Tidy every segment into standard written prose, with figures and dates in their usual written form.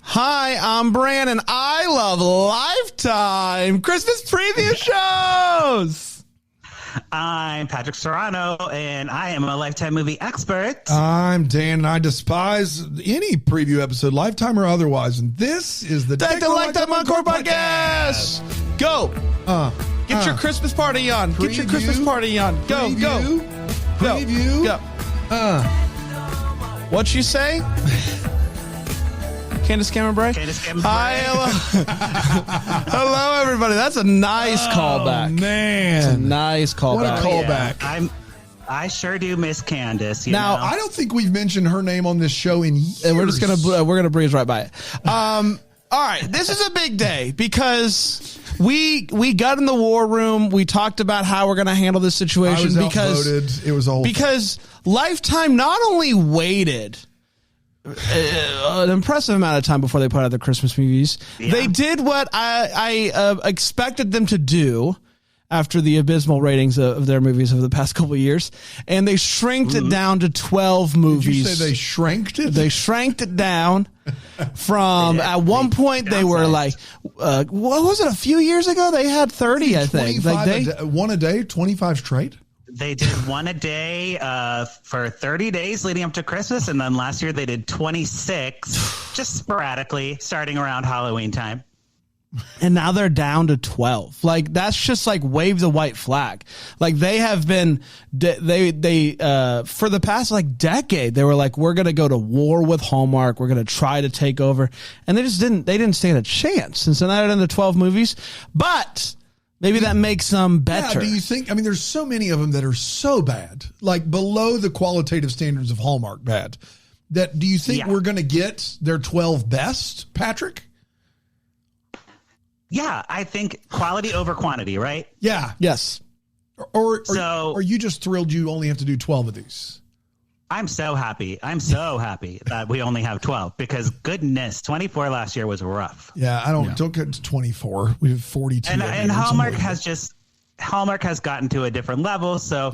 Hi, I'm Brandon. I love Lifetime Christmas preview shows. I'm Patrick Serrano, and I am a Lifetime movie expert. I'm Dan, and I despise any preview episode, Lifetime or otherwise. And this is the Take the Lifetime Encore podcast. Go. Get your Christmas party on. Get your Christmas party on. Go, go. Preview. Go. What you say? Candace Cameron Bray? Hi, hello. Hello, everybody. That's a nice callback. Man. It's a nice callback. What a callback. Yeah, I sure do miss Candace. Now, I don't think we've mentioned her name on this show in years. And we're just gonna breeze right by it. All right, this is a big day because we got in the war room. We talked about how we're going to handle this situation It was a whole because Lifetime not only waited an impressive amount of time before they put out their Christmas movies. Yeah. They did what I expected them to do after the abysmal ratings of their movies over the past couple of years, and they shrinked it down to 12 movies. Did you say they shranked it? They shranked it down from at one point they were like, what was it? A few years ago they had 30, I think. One a day, 25 straight. They did one a day for 30 days leading up to Christmas, and then last year they did 26, just sporadically, starting around Halloween time. And now they're down to 12. Like, that's just like wave the white flag. Like, they have been, they for the past like decade, they were like, we're going to go to war with Hallmark. We're going to try to take over. And they didn't stand a chance. And so now they're into 12 movies. But maybe that makes them better. Yeah, do you think, there's so many of them that are so bad, like below the qualitative standards of Hallmark bad, that do you think we're going to get their 12 best, Patrick? Yeah, I think quality over quantity, right? Yeah. Yes. Or are you just thrilled you only have to do 12 of these? I'm so happy. I'm so happy that we only have 12 because goodness, 24 last year was rough. Yeah, don't get to 24. We have 42. And Hallmark has gotten to a different level. So,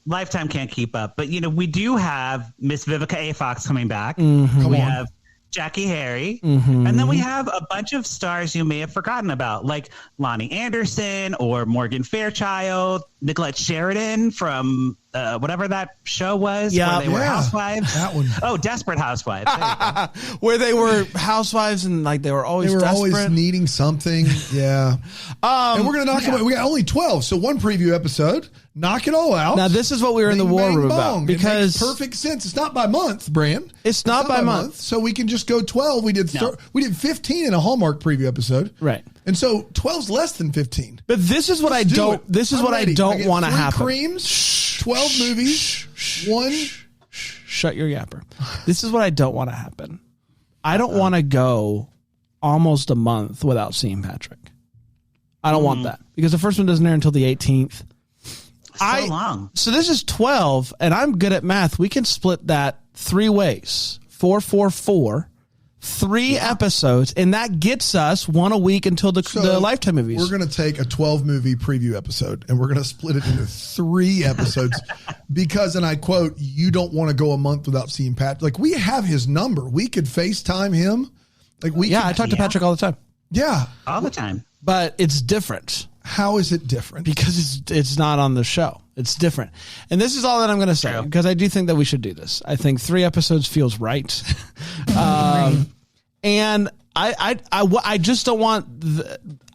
Lifetime can't keep up. But, we do have Miss Vivica A. Fox coming back. Mm-hmm. We have Jackie Harry. Mm-hmm. And then we have a bunch of stars you may have forgotten about, like Lonnie Anderson or Morgan Fairchild, Nicolette Sheridan from whatever that show was where they were housewives. That one. Oh, Desperate Housewives. Where they were housewives and like they were always always needing something. Yeah. And we're going to knock them out. We got only 12. So one preview episode. Knock it all out. Now, this is what we were in the war room about. Because it makes perfect sense. It's not by month, Bran. It's not by month. So we can just go 12. We did 15 in a Hallmark preview episode. Right. And so 12's less than 15. But this is what I don't want to happen. 3 creams, 12 movies, one. Shut your yapper. This is what I don't want to happen. I don't want to go almost a month without seeing Patrick. I don't want that because the first one doesn't air until the 18th. So long. So this is 12, and I'm good at math. We can split that 3 ways. 4, 4, 4. 3 episodes, and that gets us one a week until the Lifetime movies. We're going to take a 12-movie preview episode, and we're going to split it into 3 episodes because, and I quote, you don't want to go a month without seeing Pat. Like, we have his number. We could FaceTime him. I talk to Patrick all the time. Yeah. All the time. But it's different. How is it different? Because it's not on the show. It's different. And this is all that I'm going to say because I do think that we should do this. I think 3 episodes feels right. And I just don't want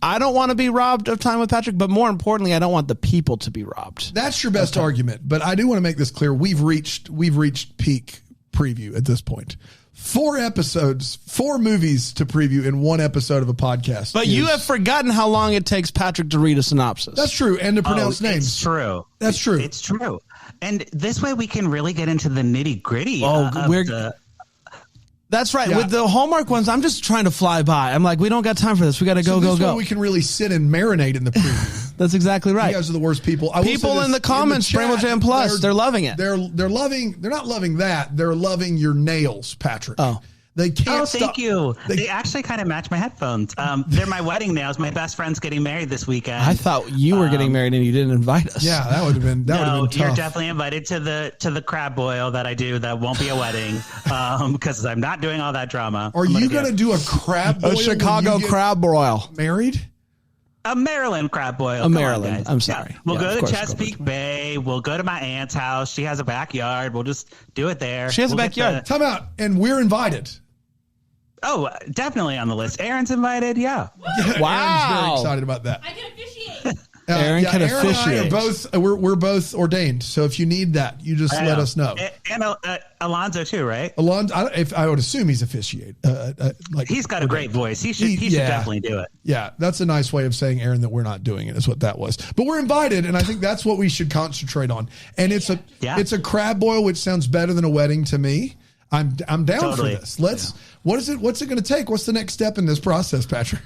I don't want to be robbed of time with Patrick, but more importantly, I don't want the people to be robbed. That's your best argument, but I do want to make this clear. We've reached peak preview at this point. 4 episodes, 4 movies to preview in 1 episode of a podcast. But you have forgotten how long it takes Patrick to read a synopsis. That's true. And to pronounce names. It's true. That's true. It's true. And this way we can really get into the nitty gritty. That's right. Yeah. With the Hallmark ones, I'm just trying to fly by. I'm like, we don't got time for this. We got to go. We can really sit and marinate in the preview. That's exactly right. You guys are the worst people. People in the comments, Bramble Jam Plus, they're loving it. They're loving. They're not loving that. They're loving your nails, Patrick. Oh, They can't Oh, stop. thank you. They actually kind of match my headphones. They're my wedding nails. My best friend's getting married this weekend. I thought you were getting married and you didn't invite us. Yeah, that would have been tough. You're definitely invited to the crab boil that I do. That won't be a wedding because I'm not doing all that drama. Are you going to do a crab boil? A Chicago crab broil. Married? A Maryland crab boil. Maryland. I'm sorry. Yeah. We'll go to Chesapeake Bay. We'll go to my aunt's house. She has a backyard. We'll just do it there. She has a backyard. Time out. And we're invited. Oh, definitely on the list. Aaron's invited. Yeah. Wow. Aaron's very excited about that. I can officiate. Aaron can officiate. And I are we're both ordained. So if you need that, you just let us know. And Alonzo too, right? Alonzo, I would assume he's officiate. He's got a great voice. He should definitely do it. Yeah, that's a nice way of saying, Aaron, that we're not doing it. Is what that was. But we're invited, and I think that's what we should concentrate on. And it's a crab boil, which sounds better than a wedding to me. I'm down for this. What's it going to take? What's the next step in this process, Patrick?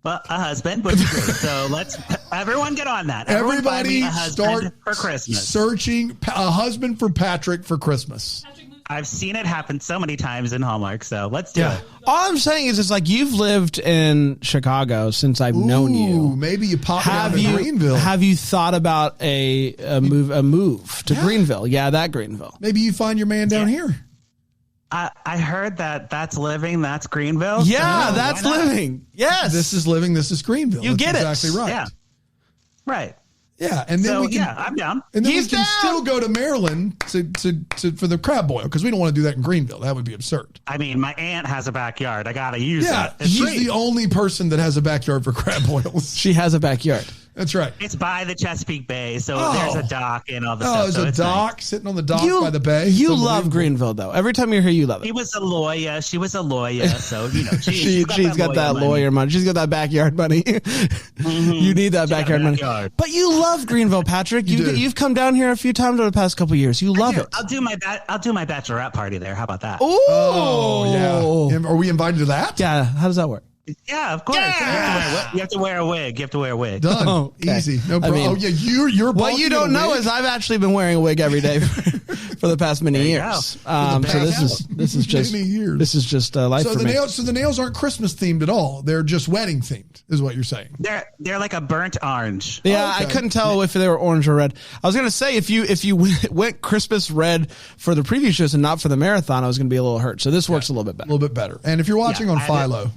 Well, a husband would be great. So let's everyone get on that. Everybody start for Christmas. Searching a husband for Patrick for Christmas. I've seen it happen so many times in Hallmark. So let's do it. All I'm saying is, it's like you've lived in Chicago since I've known you. Maybe you pop down to Greenville. Have you thought about a move to Greenville? Yeah, that Greenville. Maybe you find your man down here. I heard that's living. That's Greenville. Yeah, so that's living. Yes. This is living. This is Greenville. You get it. Exactly right. Yeah. Right. Yeah. And then I'm down. And then we can still go to Maryland to for the crab boil, because we don't want to do that in Greenville. That would be absurd. I mean, my aunt has a backyard. I got to use it. She's the only person that has a backyard for crab boils. She has a backyard. That's right. It's by the Chesapeake Bay, so there's a dock and all the stuff. Oh, there's a dock nice. Sitting on the dock by the bay. You love Greenville, though. Every time you're here, you love it. He was a lawyer. She was a lawyer, so she's got that lawyer money. She's got that backyard money. You need that backyard money. But you love Greenville, Patrick. You've come down here a few times over the past couple of years. You love it. I'll do my bachelorette party there. How about that? Ooh. Oh yeah. Are we invited to that? Yeah. How does that work? Yeah, of course. Yeah. You have to wear a wig. Done. Oh, okay. Easy. No problem. I mean, you're what you don't know is I've actually been wearing a wig every day for the past many years. So this is just many years. This is just life for me. So the nails aren't Christmas themed at all. They're just wedding themed, is what you're saying. They're like a burnt orange. Yeah, okay. I couldn't tell if they were orange or red. I was gonna say if you went Christmas red for the preview shows and not for the marathon, I was gonna be a little hurt. So this works a little bit better. A little bit better. And if you're watching on Philo,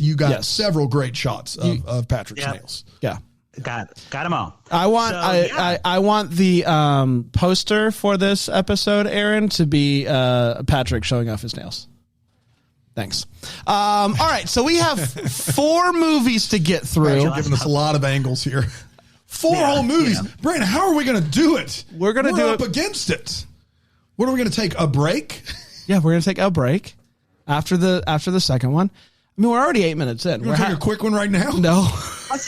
you got several great shots of Patrick's nails. Yeah. Got them all. I want the poster for this episode, Aaron, to be Patrick showing off his nails. Thanks. All right, so we have 4 movies to get through. You're giving us a lot of angles here. 4 whole movies. Yeah. Brandon, how are we going to do it? We're up against it. What are we going to take? A break? Yeah, we're going to take a break after the second one. I mean, we're already 8 minutes in. We're take a quick one right now? No. Let's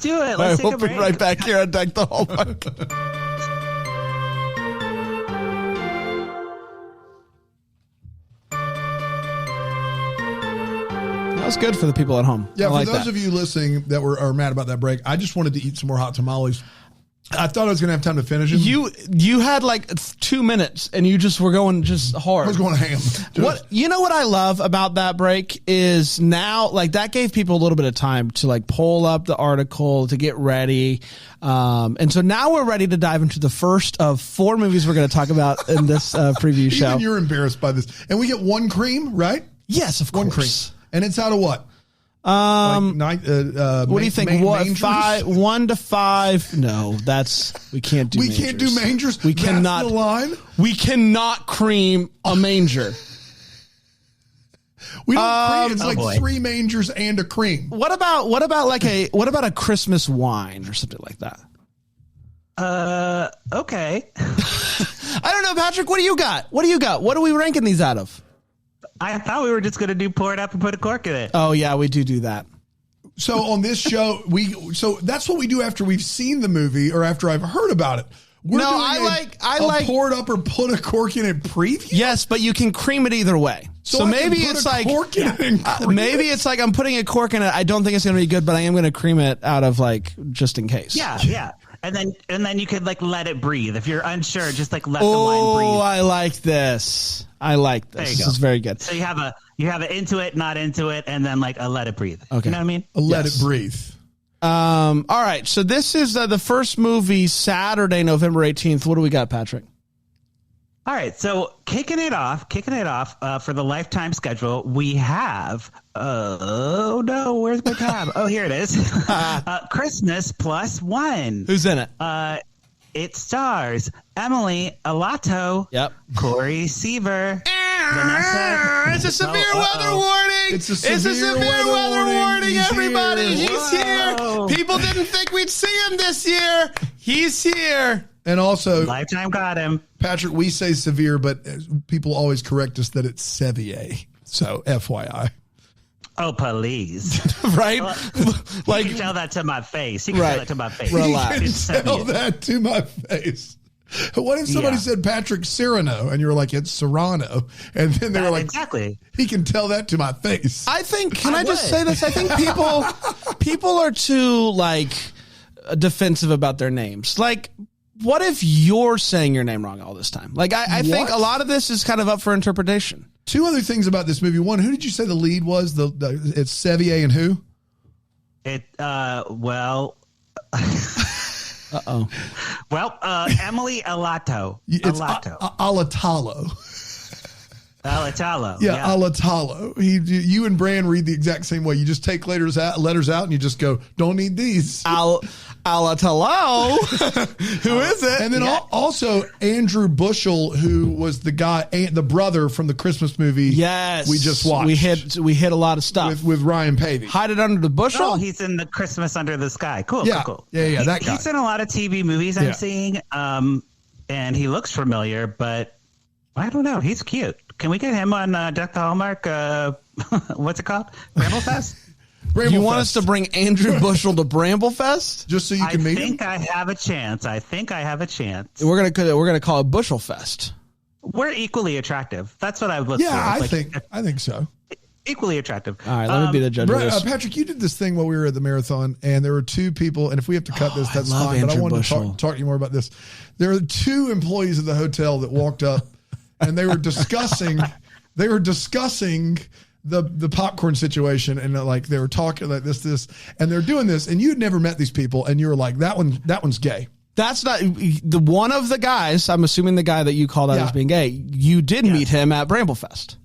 do it. Let's take a break. We'll be right back here on Deck the Hallmark. That was good for the people at home. Yeah, for those of you listening that are mad about that break, I just wanted to eat some more hot tamales. I thought I was going to have time to finish them. You had like 2 minutes and you just were going just hard. I was going ham. What I love about that break is now, like, that gave people a little bit of time to like pull up the article, to get ready. And so now we're ready to dive into the first of 4 movies we're going to talk about in this preview show. Even you're embarrassed by this. And we get 1 cream, right? Yes, of course. 1 cream. And it's out of what? What do you think? 1 to 5? No, we can't do. We mangers. Can't do mangers. We cannot. That's the line. We cannot cream a manger. We don't cream. It's like 3 mangers and a cream. What about a Christmas wine or something like that? Okay. I don't know, Patrick. What do you got? What are we ranking these out of? I thought we were just going to do pour it up and put a cork in it. Oh, yeah, we do that. So on this show, so that's what we do after we've seen the movie or after I've heard about it. I like pour it up or put a cork in it preview. Yes, but you can cream it either way. So maybe it's like maybe it's like I'm putting a cork in it. I don't think it's going to be good, but I am going to cream it out of like just in case. Yeah. And then you could like let it breathe. If you're unsure, just like let the wine breathe. Oh, I like this. I like this. This is very good. So you have an into it, not into it, and then like a let it breathe. Okay. You know what I mean? Let it breathe. All right. So this is the first movie, Saturday, November 18th. What do we got, Patrick? All right, so kicking it off for the Lifetime schedule, we have, oh no, where's my tab? Oh, here it is. Christmas Plus One. Who's in it? It stars Emily Alato, Corey Seaver, Vanessa. It's a severe weather warning. It's a severe weather warning, everybody. He's here. People didn't think we'd see him this year. He's here. And also, Lifetime got him. Patrick, we say severe, but people always correct us that it's Sevier. So, FYI. Oh, please. Right? Like, you can tell that to my face. You can tell that to my face. Relax. Tell that to my face. What if somebody said Patrick Cyrano and you were like, it's Serrano? And then they were like, exactly. He can tell that to my face. I think, can I just say this? I think people are too, like, defensive about their names. Like, what if you're saying your name wrong all this time? Like, I think a lot of this is kind of up for interpretation. Two other things about this movie. One, who did you say the lead was? It's Sevier and who? Well, Emily Alato. It's Alato. Alatalo. Alatalo. Yeah, Alatalo. You and Bran read the exact same way. You just take letters out and you just go, don't need these. Alatalo. Who is it? And then also Andrew Bushell, who was the guy, the brother from the Christmas movie. Yes, we just watched. We hit a lot of stuff with Ryan Pavey. Hide it under the bushel. Oh, he's in the Christmas Under the Sky. Cool. Yeah, cool. Yeah. That guy. He's in a lot of TV movies I'm seeing, and he looks familiar, but I don't know. He's cute. Can we get him on Deck the Hallmark? What's it called? Bramblefest? You want us to bring Andrew Bushell to Bramblefest? Just so you can meet him? I think I have a chance. We're gonna call it Bushel Fest. We're equally attractive. That's what I would look for. Yeah, I think so. Equally attractive. All right, let me be the judge of this. Patrick, you did this thing while we were at the marathon, and there were two people, and if we have to cut this, that's fine, but I wanted to talk to you more about this. There were two employees of the hotel that walked up, and they were discussing the popcorn situation, and like they were talking like this, and they're doing this, and you'd never met these people, and you were like, that one's gay. That's not the one of the guys. I'm assuming the guy that you called out as being gay. You did meet him at Bramblefest.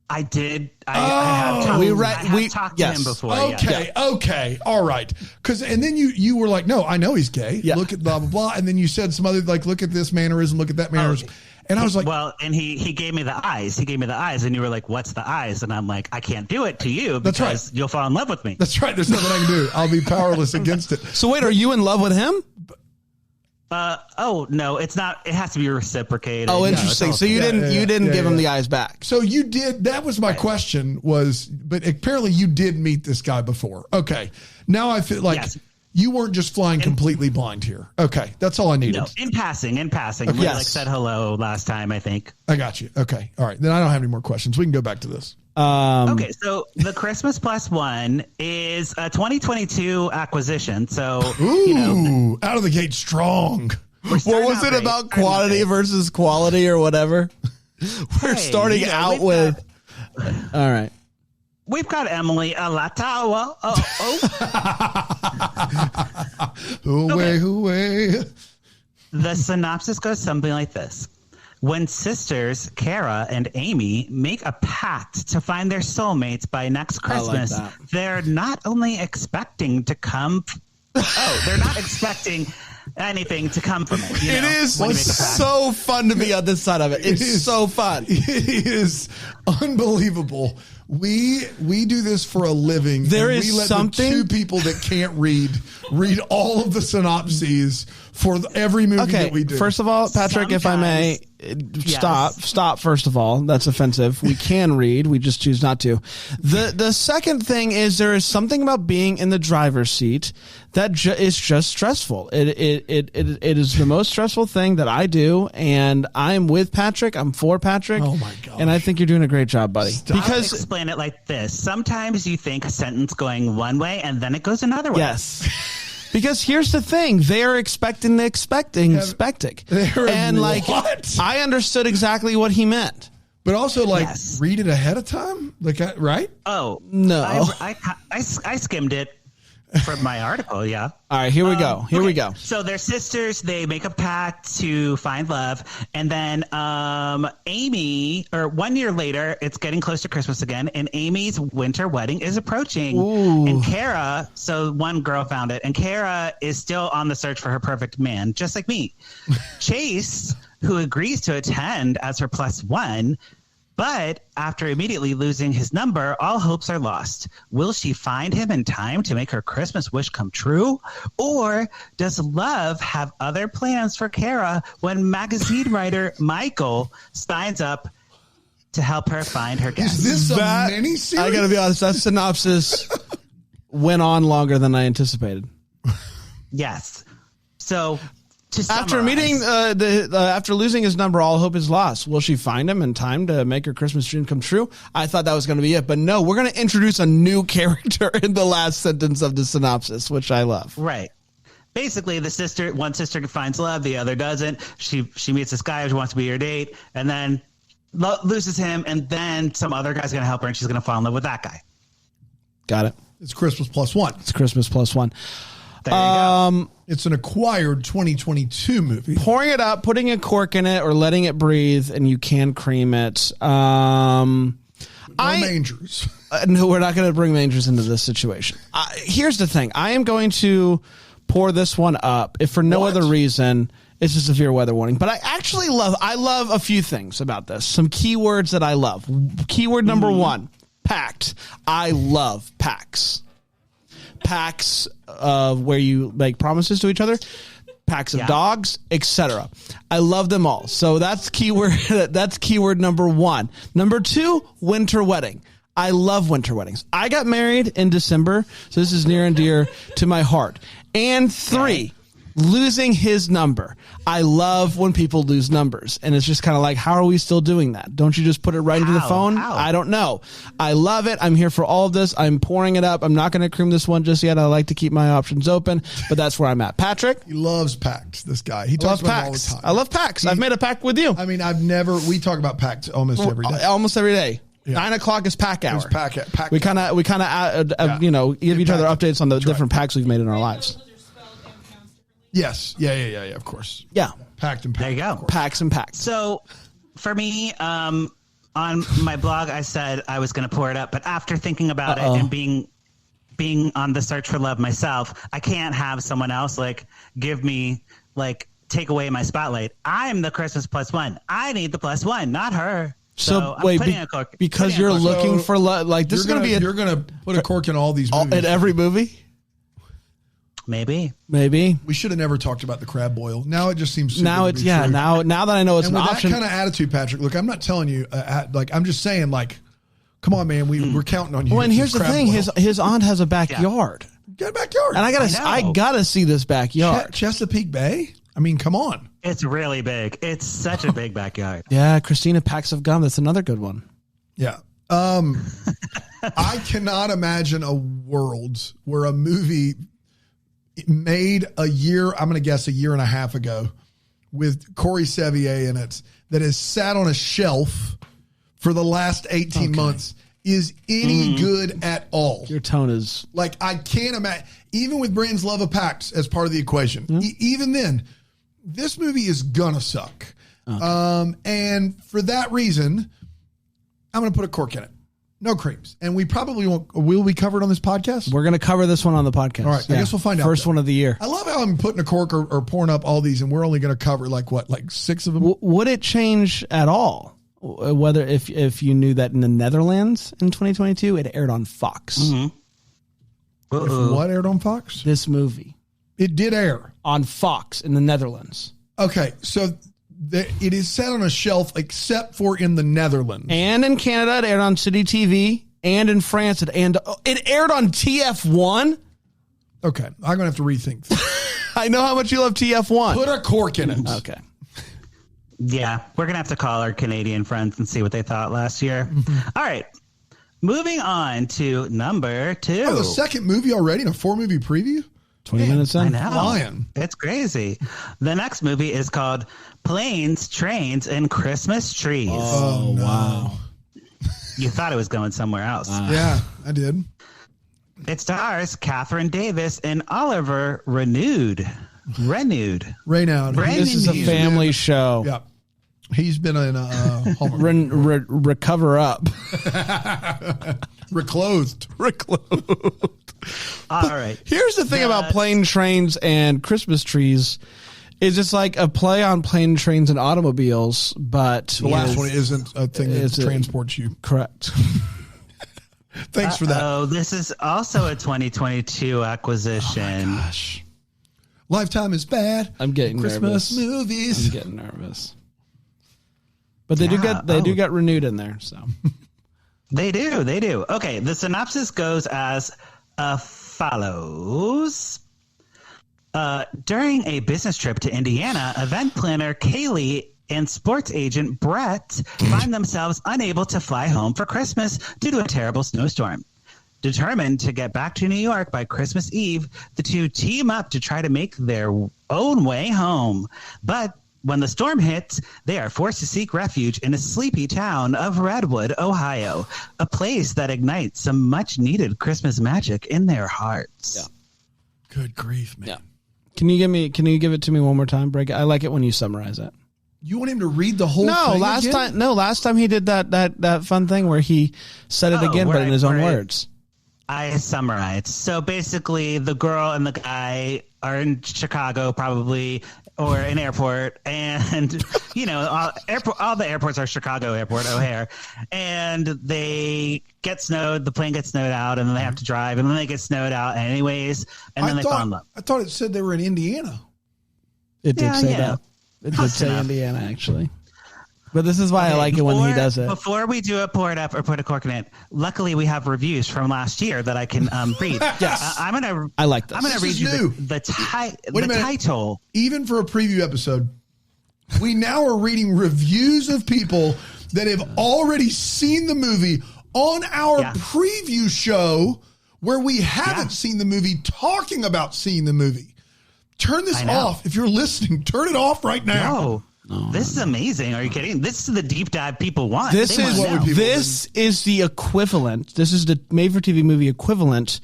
I did. I have talked to him before. Okay, all right. And then you were like, no, I know he's gay. Yeah. Look at blah blah blah, and then you said some other like, look at this mannerism, look at that mannerism. And I was like, well, and he gave me the eyes. And you were like, what's the eyes? And I'm like, I can't do it to you because you'll fall in love with me. That's right. There's nothing I can do. I'll be powerless against it. So wait, are you in love with him? No, it's not. It has to be reciprocated. Oh, interesting. So you didn't give him the eyes back. So you did. That was my question but apparently you did meet this guy before. Okay. Now I feel like you weren't just flying completely blind here. Okay. That's all I needed. No, in passing. Okay. We said hello last time, I think. I got you. Okay. All right. Then I don't have any more questions. We can go back to this. Okay, so the Christmas Plus One is a 2022 acquisition. So, out of the gate strong. What was it about quantity versus quality or whatever? We're starting out with. All right. We've got Emily Alatawa. Hooray. The synopsis goes something like this. When sisters Kara and Amy make a pact to find their soulmates by next Christmas, they're not only expecting to come. They're not expecting anything to come from it. It is so fun to be on this side of it. It's so fun. It is unbelievable. We do this for a living. There is something. The two people that can't read all of the synopses for every movie that we do. First of all, Patrick, if I may, stop. First of all, that's offensive. We can read, we just choose not to. The second thing is there is something about being in the driver's seat that is just stressful. It is the most stressful thing that I do, and I'm with Patrick. I'm for Patrick. Oh my god! And I think you're doing a great job, buddy. Because I'll explain it like this: sometimes you think a sentence going one way, and then it goes another way. Yes. Because here's the thing. They're expecting. And like, what? I understood exactly what he meant. But also, like, read it ahead of time? Like, right? Oh. No. I skimmed it from my article, yeah. All right, here we go. Here we go. So they're sisters. They make a pact to find love. And then Amy, or 1 year later, it's getting close to Christmas again, and Amy's winter wedding is approaching. Ooh. And Kara, so one girl found it, and Kara is still on the search for her perfect man, just like me. Chase, who agrees to attend as her +1, but after immediately losing his number, all hopes are lost. Will she find him in time to make her Christmas wish come true? Or does love have other plans for Kara when magazine writer Michael signs up to help her find her guest? Is this a mini-series? I got to be honest, that synopsis went on longer than I anticipated. Yes. So... After meeting, after losing his number, all hope is lost. Will she find him in time to make her Christmas dream come true? I thought that was going to be it, but no, we're going to introduce a new character in the last sentence of the synopsis, which I love. Right. Basically, one sister finds love, the other doesn't. She meets this guy who wants to be her date, and then loses him, and then some other guy's going to help her, and she's going to fall in love with that guy. Got it. It's Christmas +1. It's Christmas +1. There you go. It's an acquired 2022 movie. Pouring it up, putting a cork in it, or letting it breathe, and you can cream it. No mangers. No, we're not going to bring mangers into this situation. Here's the thing. I am going to pour this one up, if for no other reason. It's a severe weather warning. But I actually love a few things about this. Some keywords that I love. Keyword number 1, pact. I love pacts. Packs where you make promises to each other, packs of dogs, etc. I love them all. So that's keyword. That's keyword number 1. Number 2, winter wedding. I love winter weddings. I got married in December, so this is near and dear to my heart. And 3, losing his number. I love when people lose numbers, and it's just kind of like, how are we still doing that? Don't you just put it right into the phone? How? I don't know. I love it. I'm here for all of this. I'm pouring it up. I'm not going to cream this one just yet. I like to keep my options open, but that's where I'm at. Patrick? He loves pacts, this guy. He talks about it all the time. I love pacts. I've made a pact with you. I mean, we talk about pacts almost every day. Almost every day. Yeah. 9 o'clock is pack hour. It's pack we kind of give each other updates on the different packs we've made in our lives. Yes. Yeah, of course. Yeah. Packed and packed. There you go. Packs and packs. So for me, on my blog, I said I was going to pour it up, but after thinking about it and being on the search for love myself, I can't have someone else take away my spotlight. I'm the Christmas +1. I need the +1, not her. So wait, because you're looking for love, like this is going to be you're going to put a cork in all these movies. In every movie? Maybe. We should have never talked about the crab boil. Now it just seems now it's true. Now that I know it's an option. That kind of attitude, Patrick. Look, I'm not telling you. I'm just saying, like, come on, man. We're counting on you. Well, and here's the thing: his aunt has a backyard. Got a backyard, and I gotta see this backyard. Chesapeake Bay. I mean, come on. It's really big. It's such a big backyard. Yeah, Christina Packs of Gum. That's another good one. Yeah. I cannot imagine a world where a movie made I'm going to guess a year and a half ago, with Corey Sevier in it, that has sat on a shelf for the last 18 months is any good at all. Your tone is... Like, I can't imagine, even with Brandon's love of pacts as part of the equation, even then, this movie is gonna suck. Okay. And for that reason, I'm going to put a cork in it. No creams. And we probably won't. Will we cover it on this podcast? We're going to cover this one on the podcast. All right. I guess we'll find out. First one of the year. I love how I'm putting a cork or pouring up all these, and we're only going to cover like 6 of them? Would it change at all? Whether if you knew that in the Netherlands in 2022, it aired on Fox. If what aired on Fox? This movie. It did air. On Fox in the Netherlands. Okay. So it is set on a shelf except for in the Netherlands. And in Canada, it aired on City TV. And in France, it aired on TF1. Okay. I'm going to have to rethink this. I know how much you love TF1. Put a cork in it. Okay. Yeah. We're going to have to call our Canadian friends and see what they thought last year. All right. Moving on to number 2. Oh, the second movie already in a 4-movie preview? 20 minutes in. I know. Flying. It's crazy. The next movie is called Planes, Trains, and Christmas Trees. Oh, no. Wow. You thought it was going somewhere else. Yeah, I did. It stars Catherine Davis and Oliver Renaud. This is a family show. Yeah. He's been in Hallmark. Recover up. Reclothed. All right. Here's the thing about plane, trains, and Christmas trees. Is it's like a play on plane, trains, and automobiles, but the last one isn't a thing that transports you. Correct. Thanks for that. Oh, this is also a 2022 acquisition. Oh, gosh. Lifetime is bad. I'm getting Christmas nervous. movies. I'm getting nervous. But they do get renewed in there, so. They do. Okay, the synopsis goes as follows. During a business trip to Indiana, event planner Kaylee and sports agent Brett find themselves unable to fly home for Christmas due to a terrible snowstorm. Determined to get back to New York by Christmas Eve, the two team up to try to make their own way home. But when the storm hits, they are forced to seek refuge in a sleepy town of Redwood, Ohio, a place that ignites some much-needed Christmas magic in their hearts. Yeah. Good grief, man. Yeah. Can you give it to me one more time? Break it. I like it when you summarize it. You want him to read the whole thing again? Last time he did that fun thing where he said it again, but in his own words. I summarized. So basically, the girl and the guy are in Chicago, probably, or an airport, and all the airports are Chicago Airport, O'Hare, and they get snowed. The plane gets snowed out, and then they have to drive, and then they get snowed out anyways, and then they fall in love. I thought it said they were in Indiana. It did say that. It did say Indiana, actually. But this is why I like it when he does it. Before we do a pour it up or put a cork in it, luckily we have reviews from last year that I can read. Yes. I like this. I'm going to read you the title. Even for a preview episode, we now are reading reviews of people that have already seen the movie on our preview show where we haven't seen the movie, talking about seeing the movie. Turn this off. If you're listening, turn it off right now. No, this is amazing. Are you kidding? This is the deep dive people want. This is the equivalent. This is the made-for-TV movie equivalent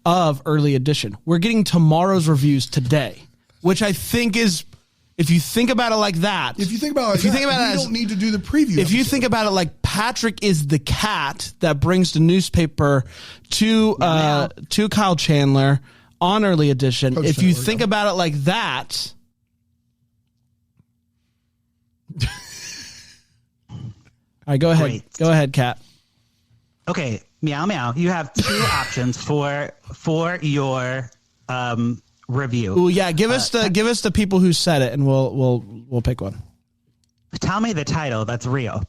of Early Edition. We're getting tomorrow's reviews today, which I think is, if you think about it like that. If you think about it, we don't need to do the preview. If you think about it like Patrick is the cat that brings the newspaper to Kyle Chandler on Early Edition. Coach if you Chandler, think about it like that. All right, go ahead. Great. Go ahead, Kat. Okay, meow meow. You have two options for your review. Oh yeah, give us the people who said it, and we'll pick one. Tell me the title. That's real.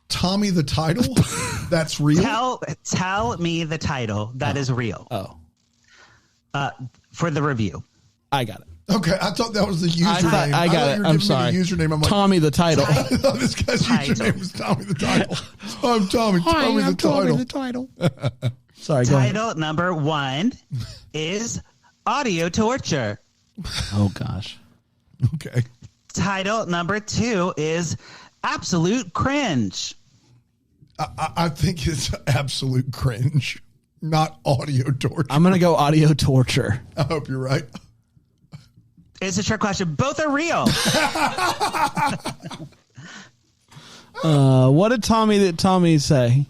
Tommy the title? That's real. Tell me the title that is real. For the review. I got it. Okay, I thought that was the username. I got it. I'm sorry. The username. I'm like, Tommy the title. I thought this guy's username was Tommy the title. I'm Tommy. Hi, Tommy I'm the title. Sorry. Go ahead. Title number 1 is audio torture. Oh gosh. Okay. Title number 2 is absolute cringe. I think it's absolute cringe, not audio torture. I'm gonna go audio torture. I hope you're right. It's a trick question. Both are real. What did Tommy say?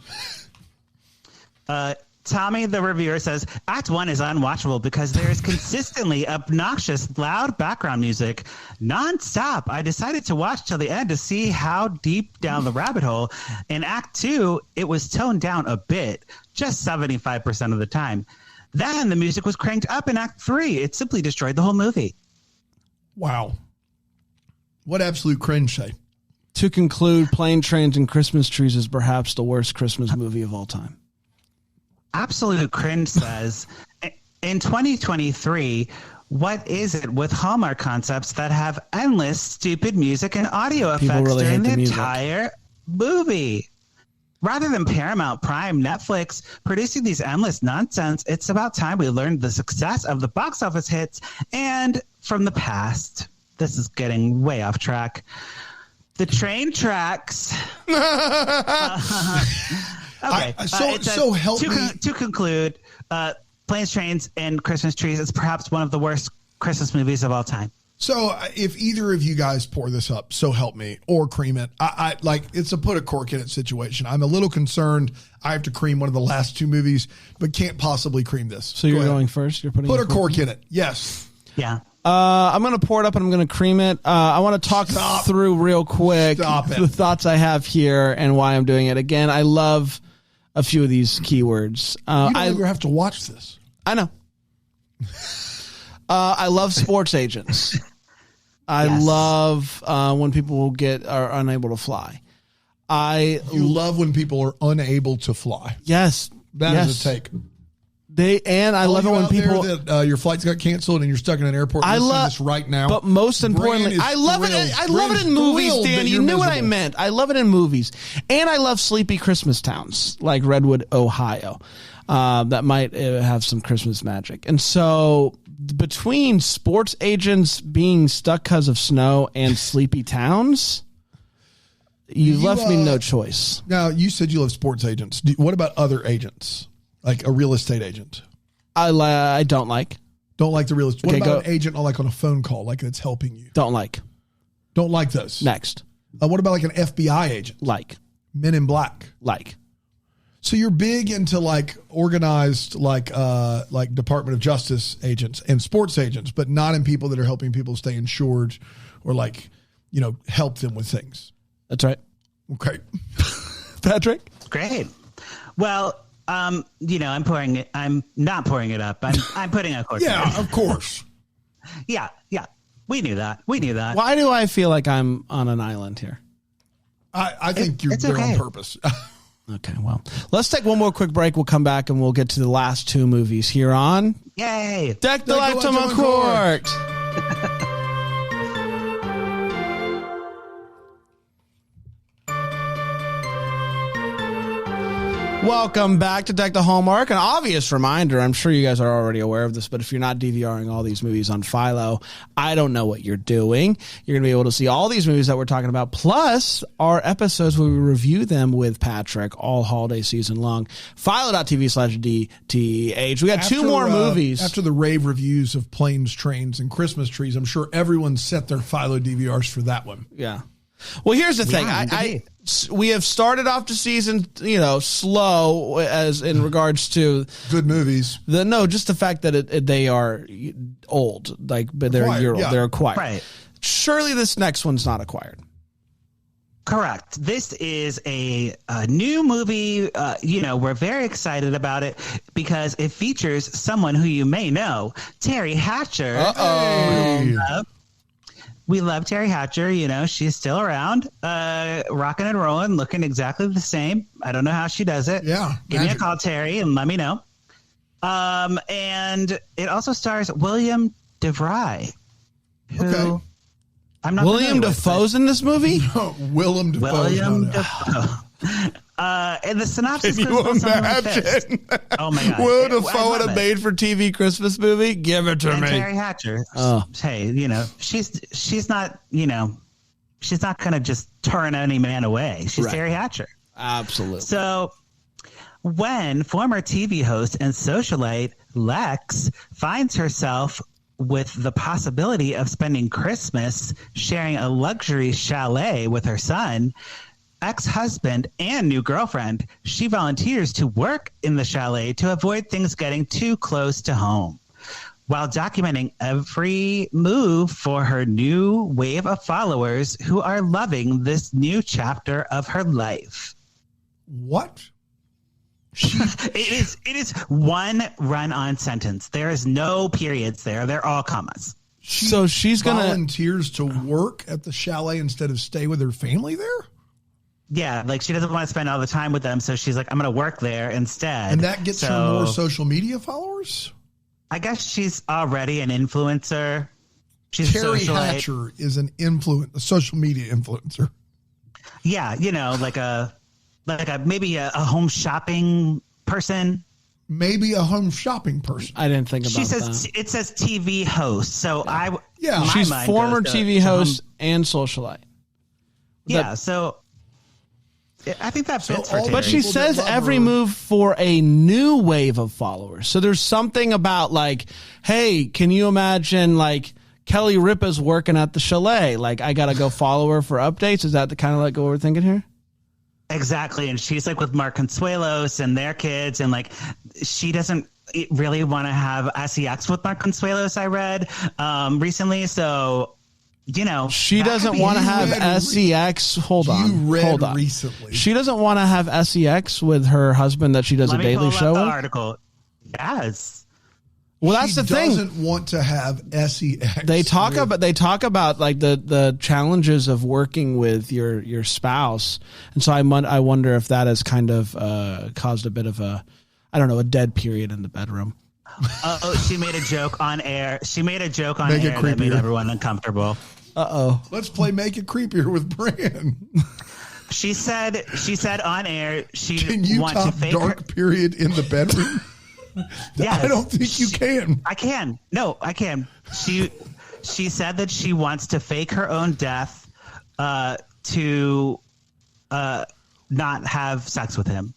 Tommy, the reviewer, says, Act 1 is unwatchable because there is consistently obnoxious, loud background music nonstop. I decided to watch till the end to see how deep down the rabbit hole. In Act 2, it was toned down a bit, just 75% of the time. Then the music was cranked up in Act 3. It simply destroyed the whole movie. Wow. What absolute cringe say? To conclude, Plane, Trains, and Christmas Trees is perhaps the worst Christmas movie of all time. Absolute cringe says, in 2023, what is it with Hallmark concepts that have endless stupid music and audio effects during the entire movie? Rather than Paramount, Prime, Netflix producing these endless nonsense, it's about time we learned the success of the box office hits and from the past. This is getting way off track. The train tracks. Okay. So help me. To conclude, Planes, Trains, and Christmas Trees is perhaps one of the worst Christmas movies of all time. So if either of you guys pour this up, so help me, or cream it, I like it's a put a cork in it situation. I'm a little concerned. I have to cream one of the last two movies, but can't possibly cream this. So you're going first. You're putting put a cork in it. Yes. Yeah. I'm going to pour it up and I'm going to cream it. I want to talk through real quick the thoughts I have here and why I'm doing it. Again, I love a few of these keywords. You don't ever have to watch this. I know. I love sports agents. I love when people are unable to fly. You love when people are unable to fly. Yes. That is a take. I love it when people your flights got canceled and you're stuck in an airport. I love this right now. But most importantly, I love it. I love it in movies, Dan. You knew what I meant. I love it in movies, and I love sleepy Christmas towns like Redwood, Ohio, that might have some Christmas magic. And so, between sports agents being stuck because of snow and sleepy towns, you left me no choice. Now, you said you love sports agents. What about other agents? Like a real estate agent? I don't like. Don't like the real estate. What about an agent on a phone call, like that's helping you? Don't like. Don't like those. Next. What about like an FBI agent? Like. Men in Black? Like. So you're big into like organized, like Department of Justice agents and sports agents, but not in people that are helping people stay insured or help them with things. That's right. Okay. Patrick? Great. Well, I'm pouring it. I'm not pouring it up. I'm putting a cork. Yeah, of course. Yeah. We knew that. Why do I feel like I'm on an island here? I think you're there on purpose. Okay, well, let's take one more quick break. We'll come back and we'll get to the last two movies here on Yay! Deck the Lifetime Uncorked. Welcome back to Deck the Hallmark. An obvious reminder, I'm sure you guys are already aware of this, but if you're not DVRing all these movies on Philo, I don't know what you're doing. You're going to be able to see all these movies that we're talking about, plus our episodes where we review them with Patrick all holiday season long. Philo.tv/DTH. We got two more movies. After the rave reviews of Planes, Trains, and Christmas Trees, I'm sure everyone set their Philo DVRs for that one. Yeah. Well, here's the thing. We have started off the season, slow as in regards to good movies. Just the fact that they are old, but they're a year old. They're acquired. Right. Surely this next one's not acquired. Correct. This is a new movie. We're very excited about it because it features someone who you may know, Teri Hatcher. Uh-oh. We love Teri Hatcher. She's still around, rocking and rolling, looking exactly the same. I don't know how she does it. Yeah. Give me a call, Teri, and let me know. And it also stars William DeVry. Okay. I'm not William Dafoe's in this movie? No, Willem Dafoe. Dafoe. And the synopsis Can you imagine? Oh my God. Willem Dafoe in a made-for-TV Christmas movie? Give it to me. Teri Hatcher. Hey, she's not, she's not going to just turn any man away. She's Teri Hatcher. Absolutely. So when former TV host and socialite Lex finds herself with the possibility of spending Christmas sharing a luxury chalet with her son, ex-husband, and new girlfriend, she volunteers to work in the chalet to avoid things getting too close to home, while documenting every move for her new wave of followers who are loving this new chapter of her life. What? It is one run-on sentence. There is no periods there. They're all commas. So she's volunteers to work at the chalet instead of stay with her family there? Yeah, she doesn't want to spend all the time with them, so she's like, I'm going to work there instead. And that gets her more social media followers? I guess she's already an influencer. She's Teri Hatcher is a social media influencer. Yeah, like a like maybe a home shopping person. Maybe a home shopping person. I didn't think about She says that. It says TV host. So she's former TV host and socialite. So I think that fits for Teri. But she says every move for a new wave of followers. So there's something about like, hey, can you imagine like Kelly Ripa's working at the Chalet? Like, I got to go follow her for updates. Is that the kind of like what we're thinking here? Exactly. And she's like with Mark Consuelos and their kids. And like, she doesn't really want to have sex with Mark Consuelos, I read recently. So, you know, she doesn't want to have sex. Hold on. Recently. She doesn't want to have sex with her husband that she does a daily show with. Article. Yes. Well, that's the thing. She doesn't want to have sex. They talk about like the challenges of working with your spouse, and so I wonder if that has kind of caused a bit of a dead period in the bedroom. Oh, she made a joke on air. She made a joke on air that made everyone uncomfortable. Let's play Make It Creepier with Bran. She said on air she Can you wants top to fake dark period in the bedroom? Yes, I don't think you can. I can. No, I can. She said that she wants to fake her own death to not have sex with him.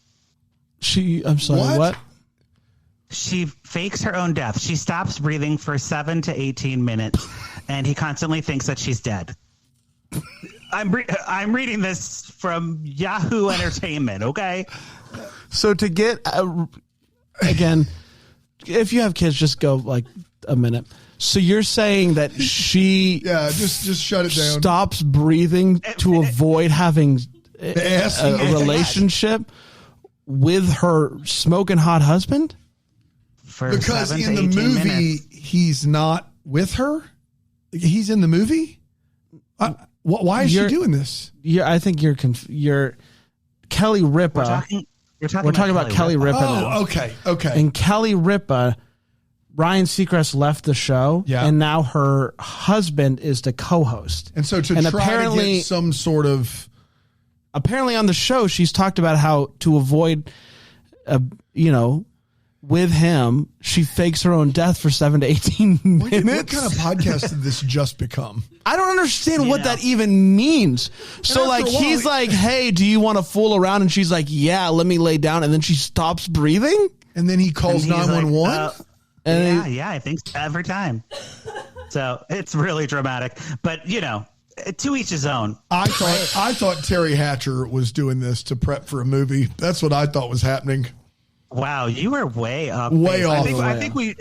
I'm sorry, what? She fakes her own death. She stops breathing for 7 to 18 minutes, and he constantly thinks that she's dead. I'm reading this from Yahoo Entertainment, okay? So to get... Again, if you have kids, just go like a minute. So you're saying that she just shut it down. Stops breathing to avoid having a relationship with her smoking hot husband? Because in the movie, he's not with her. He's in the movie. Why is she doing this? I think you're Kelly Ripa. We're talking about Kelly Ripa now. Oh, okay. And Kelly Ripa, Ryan Seacrest left the show, and now her husband is the co-host. And so to try to get some sort of... Apparently on the show, she's talked about how to avoid, with him, she fakes her own death for 7 to 18 minutes. What kind of podcast did this just become? I don't understand what that even means. So like he's like, hey, do you want to fool around? And she's like, yeah, let me lay down. And then she stops breathing. And then he calls 911. I think so, every time. So it's really dramatic. But, to each his own. I thought Teri Hatcher was doing this to prep for a movie. That's what I thought was happening. Wow, you were way off. I think we.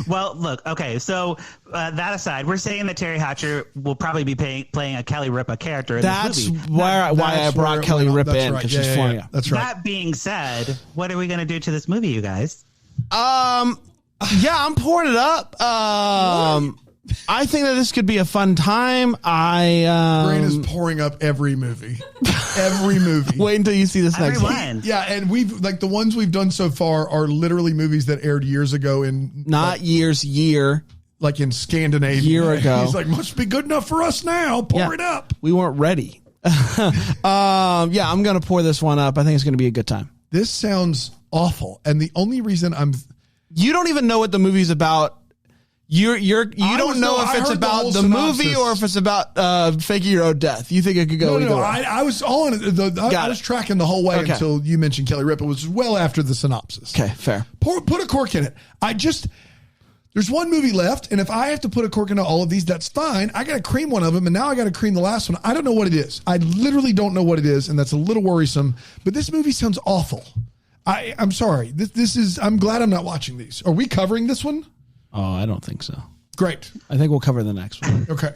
Well, look. Okay, so that aside, we're saying that Teri Hatcher will probably be playing a Kelly Ripa character in this movie. That's why I brought Kelly Ripa in, because she's funny. That's right. That being said, what are we going to do to this movie, you guys? I'm pouring it up. I think that this could be a fun time. Brain is pouring up every movie. Wait until you see this next one. Yeah, and we've the ones we've done so far are literally movies that aired years ago year. Like in Scandinavia. Year ago. He's like, must be good enough for us now. Pour it up. We weren't ready. I'm going to pour this one up. I think it's going to be a good time. This sounds awful. And the only reason you don't even know what the movie's about. You don't know if it's about the movie or if it's about faking your own death. You think it could go either way. I was on it. I was tracking the whole way until you mentioned Kelly Ripa. It was well after the synopsis. Okay, fair. Put a cork in it. There's one movie left, and if I have to put a cork into all of these, that's fine. I got to cream one of them, and now I got to cream the last one. I don't know what it is. I literally don't know what it is, and that's a little worrisome. But this movie sounds awful. I'm sorry. I'm glad I'm not watching these. Are we covering this one? Oh, I don't think so. Great. I think we'll cover the next one. Okay.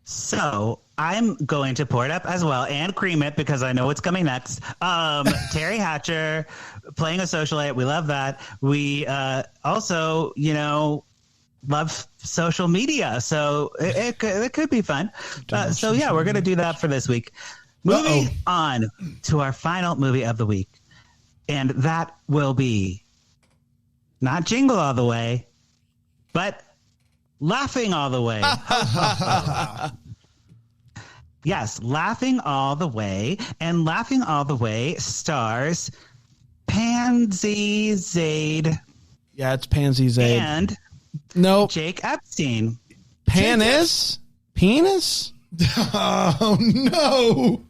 So I'm going to pour it up as well and cream it because I know what's coming next. Teri Hatcher playing a socialite. We love that. We also, love social media. So it could be fun. We're going to do that for this week. Moving on to our final movie of the week. And that will be not Jingle All the Way, but Laughing All the Way. Yes, Laughing All the Way. And Laughing All the Way stars Pansy Zaid. Yeah, it's Pansy Zaid. And Jake Epstein. Penis? Oh, no.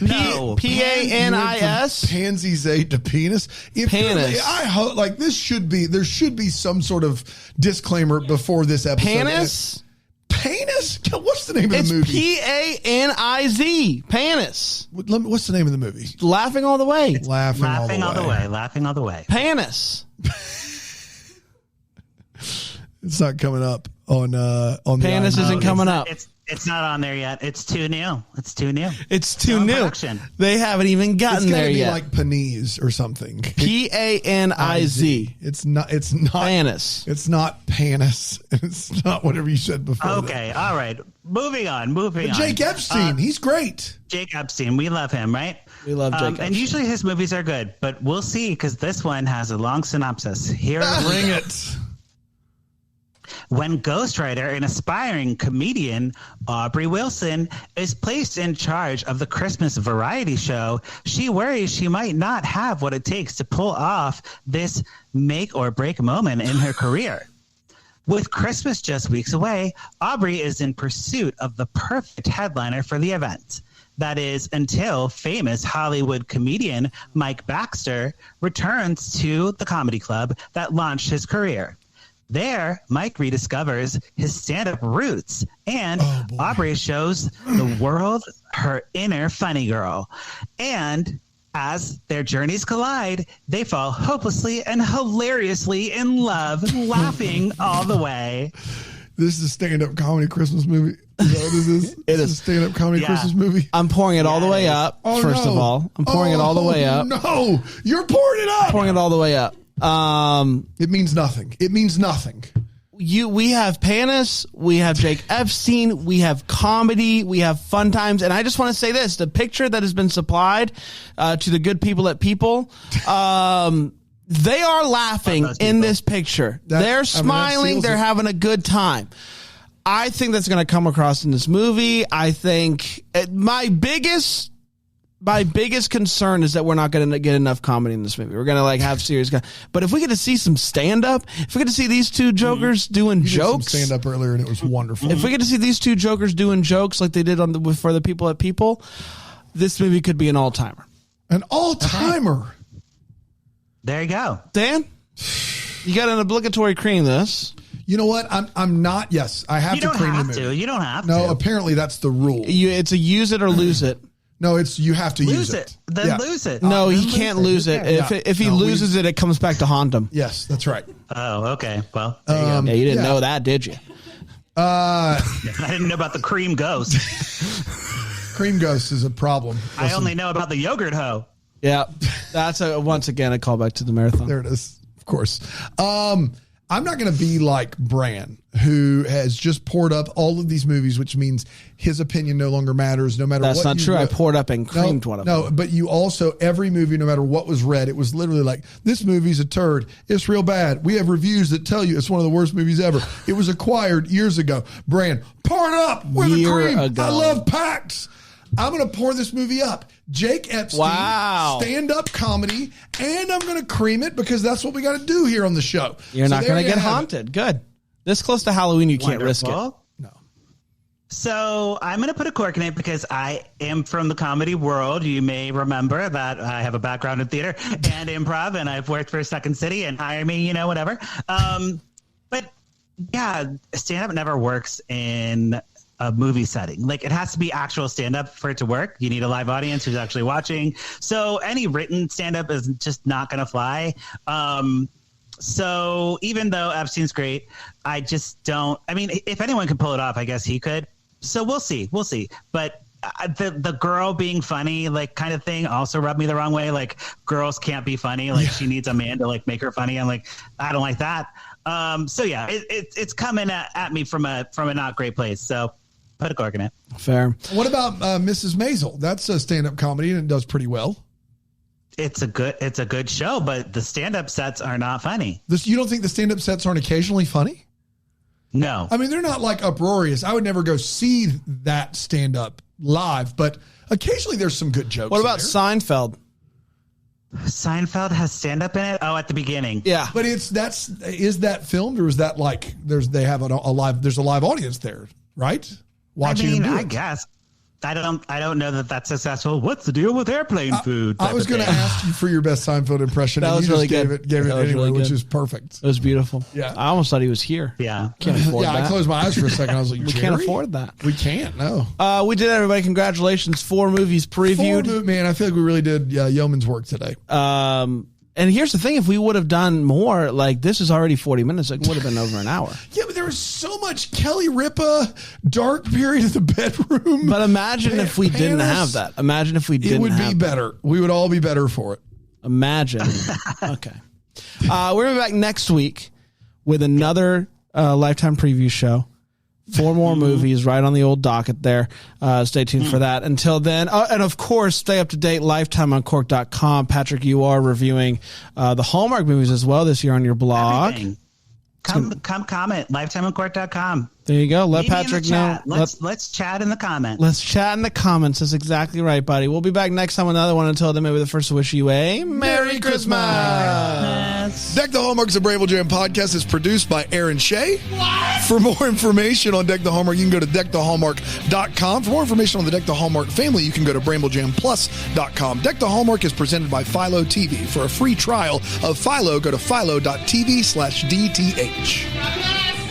No. Panis? Pansy Zaid to penis? Panis. I hope, like, there should be some sort of disclaimer before this episode. Panis? Panis? What's the name of the movie? Paniz. Panis. What's the name of the movie? Laughing All the Way. Laughing all the way. Laughing All the Way. Panis. It's not coming up on Panis isn't coming up. It's not on there yet. It's too new. It's too new. Production. They haven't even gotten there yet. Like Paniz or something. Paniz. It's not Panis. It's not Panis. It's not whatever you said before. Okay. That. All right. Moving on. Jake Epstein. He's great. Jake Epstein. We love him, right? We love Jake Epstein. And usually his movies are good, but we'll see because this one has a long synopsis. Here, bring it. When ghostwriter and aspiring comedian Aubrey Wilson is placed in charge of the Christmas variety show, she worries she might not have what it takes to pull off this make or break moment in her career. With Christmas just weeks away, Aubrey is in pursuit of the perfect headliner for the event. That is, until famous Hollywood comedian Mike Baxter returns to the comedy club that launched his career. There, Mike rediscovers his stand-up roots, and Aubrey shows the world her inner funny girl. And as their journeys collide, they fall hopelessly and hilariously in love, laughing all the way. This is a stand-up comedy Christmas movie. Is that what this is? It is a stand-up comedy Christmas movie. I'm pouring it all the way up. First of all, I'm pouring it all the way up. No, you're pouring it up. Pouring it all the way up. It means nothing. It means nothing. We have Panis, we have Jake Epstein, we have comedy, we have fun times, and I just want to say this: the picture that has been supplied to the good people at People, they are laughing in this picture. They're smiling. They're having a good time. I think that's going to come across in this movie. I think my biggest concern is that we're not going to get enough comedy in this movie. We're going to have serious, but if we get to see some stand up, if we get to see these two jokers doing jokes, stand up earlier and it was wonderful. If we get to see these two jokers doing jokes like they did for the people at People, this movie could be an all timer. An all timer. There you go, Dan. You got an obligatory cream this. You know what? I'm not. Yes, I have to cream the movie. You don't have to. No, apparently that's the rule. It's a use it or lose it. No, it's you have to use it. Then lose it. No, he can't lose it. If he loses it, it comes back to haunt him. Yes, that's right. Oh, okay. Well, there you go. Yeah, you didn't know that, did you? I didn't know about the cream ghost. Cream ghost is a problem. I only know about the yogurt hoe. Yeah, that's once again a callback to the marathon. There it is, of course. I'm not going to be like Bran, who has just poured up all of these movies, which means his opinion no longer matters, no matter what. That's not true. I poured up and creamed one of them. No, but you also, every movie, no matter what was read, it was literally like, this movie's a turd. It's real bad. We have reviews that tell you it's one of the worst movies ever. It was acquired years ago. Bran, pour it up with the cream. I love Pax. I'm going to pour this movie up. Jake Epstein, stand-up comedy, and I'm going to cream it because that's what we got to do here on the show. You're not going to get haunted. Good. This close to Halloween, you can't risk it. No. So I'm going to put a cork in it because I am from the comedy world. You may remember that I have a background in theater and improv, and I've worked for Second City and Hire Me, whatever. But yeah, stand-up never works in a movie setting. Like, it has to be actual stand-up for it to work. You need a live audience who's actually watching. So any written stand-up is just not going to fly. So even though Epstein's great, I just don't. I mean, if anyone could pull it off, I guess he could. So we'll see. But the girl being funny, like, kind of thing also rubbed me the wrong way. Like, girls can't be funny. Like, she needs a man to like make her funny. I'm like, I don't like that. So yeah, it's coming at me from a not great place. So put a cork in it. Fair. What about Mrs. Maisel? That's a stand-up comedy and it does pretty well. It's a good show, but the stand-up sets are not funny. You don't think the stand-up sets aren't occasionally funny? No. I mean, they're not like uproarious. I would never go see that stand-up live, but occasionally there's some good jokes. What about there. Seinfeld? Seinfeld has stand-up in it? Oh, at the beginning. Yeah. But is that filmed, or is that like there's a live audience there, right? Watching them do it. I guess. I don't know that that's successful. What's the deal with airplane food? I was going to ask you for your best Seinfeld impression. That was really good. Gave it anyway, really which is perfect. It was beautiful. Yeah. I almost thought he was here. Yeah. Can't afford that. I closed my eyes for a second. I was like, we can't afford that. We can't, no. We did, everybody. Congratulations. 4 movies previewed. Man, I feel like we really did yeoman's work today. And here's the thing. If we would have done more, like this is already 40 minutes. It would have been over an hour. Yeah, but there was so much Kelly Ripa dark period of the bedroom. But imagine if we didn't have that. Imagine if we didn't have that. It would be better. We would all be better for it. Imagine. Okay. We're going to be back next week with another Lifetime preview show. 4 more movies right on the old docket there. Stay tuned for that. Until then, and of course, stay up to date, lifetimeoncork.com. Patrick, you are reviewing the Hallmark movies as well this year on your blog. Everything. Come comment, lifetimeoncork.com. There you go. Let Patrick know. Let's chat in the comments. Let's chat in the comments. That's exactly right, buddy. We'll be back next time with another one. Until then, maybe the first to wish you a Merry Christmas. Deck the Hallmark's a Bramble Jam podcast is produced by Aaron Shea. What? For more information on Deck the Hallmark, you can go to deckthehallmark.com. For more information on the Deck the Hallmark family, you can go to bramblejamplus.com. Deck the Hallmark is presented by Philo TV. For a free trial of Philo, go to philo.tv/DTH.